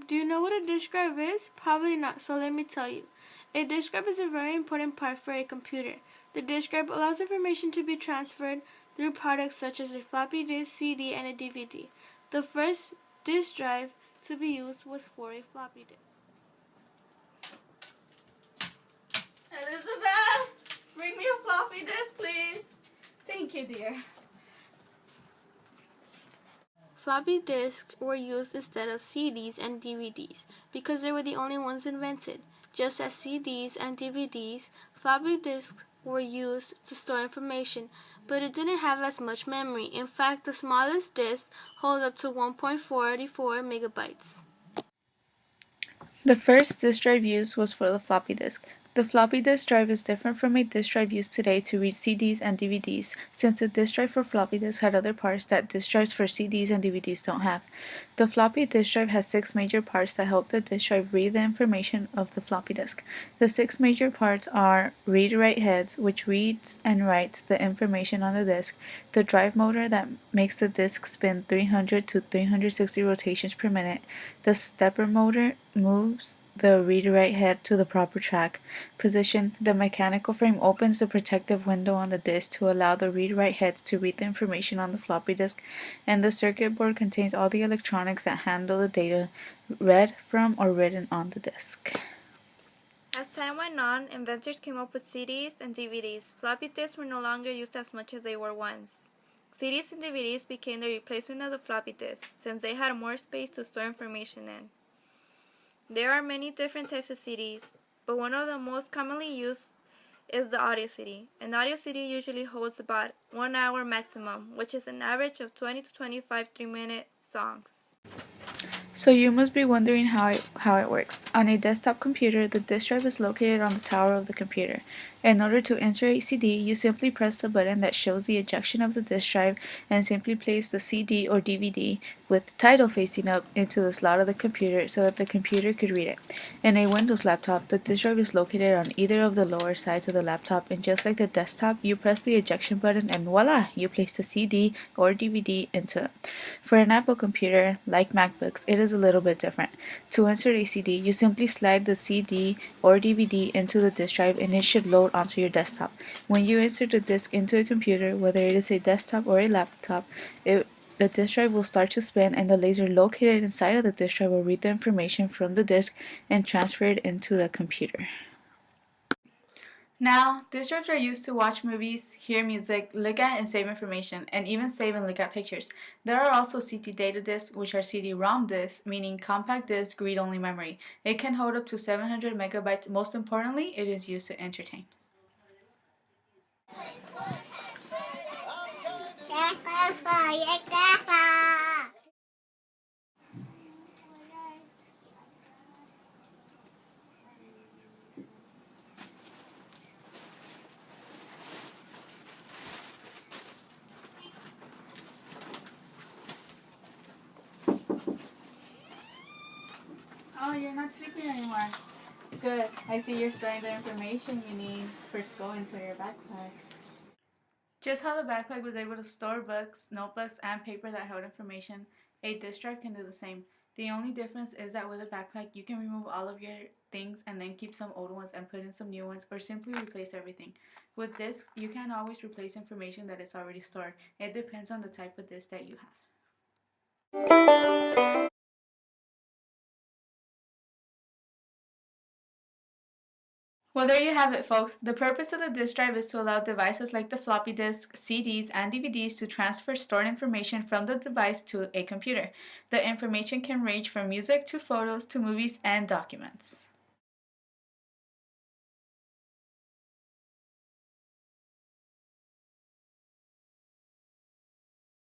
Do you know what a disk drive is? Probably not, so let me tell you. A disk drive is a very important part for a computer. The disk drive allows information to be transferred through products such as a floppy disk, CD, and a DVD. The first disk drive to be used was for a floppy disk. Elizabeth, bring me a floppy disk, please. Thank you, dear. Floppy disks were used instead of CDs and DVDs because they were the only ones invented. Just as CDs and DVDs, floppy disks were used to store information, but it didn't have as much memory. In fact, the smallest disks hold up to 1.44 megabytes. The first disk drive used was for the floppy disk. The floppy disk drive is different from a disk drive used today to read CDs and DVDs, since the disk drive for floppy disk had other parts that disk drives for CDs and DVDs don't have. The floppy disk drive has 6 major parts that help the disk drive read the information of the floppy disk. The 6 major parts are read-write heads, which reads and writes the information on the disk, the drive motor that makes the disk spin 300 to 360 rotations per minute, the stepper motor moves the read-write head to the proper track position. The mechanical frame opens the protective window on the disk to allow the read-write heads to read the information on the floppy disk, and the circuit board contains all the electronics that handle the data read from or written on the disk. As time went on, inventors came up with CDs and DVDs. Floppy disks were no longer used as much as they were once. CDs and DVDs became the replacement of the floppy disk, since they had more space to store information in. There are many different types of CDs, but one of the most commonly used is the audio CD. An audio CD usually holds about 1 hour maximum, which is an average of 20 to 25 3-minute songs. So you must be wondering how it works. On a desktop computer, the disk drive is located on the tower of the computer. In order to insert a CD, you simply press the button that shows the ejection of the disk drive and simply place the CD or DVD with the title facing up into the slot of the computer so that the computer could read it. In a Windows laptop, the disk drive is located on either of the lower sides of the laptop, and just like the desktop, you press the ejection button and voila, you place the CD or DVD into it. For an Apple computer, like MacBooks, it is a little bit different. To insert a CD, you simply slide the CD or DVD into the disk drive and it should load onto your desktop. When you insert the disk into a computer, whether it is a desktop or a laptop, the disk drive will start to spin and the laser located inside of the disk drive will read the information from the disk and transfer it into the computer. Now, disk drives are used to watch movies, hear music, look at and save information, and even save and look at pictures. There are also CD data disks, which are CD-ROM disks, meaning compact disc read-only memory. It can hold up to 700 megabytes. Most importantly, it is used to entertain. Oh, you're not sleeping anymore. Good. I see you're storing the information you need for school into your backpack. Just how the backpack was able to store books, notebooks, and paper that held information, a disk drive can do the same. The only difference is that with a backpack, you can remove all of your things and then keep some old ones and put in some new ones, or simply replace everything. With disks, you can't always replace information that is already stored. It depends on the type of disk that you have. Well, there you have it, folks. The purpose of the disk drive is to allow devices like the floppy disk, CDs, and DVDs to transfer stored information from the device to a computer. The information can range from music to photos to movies and documents.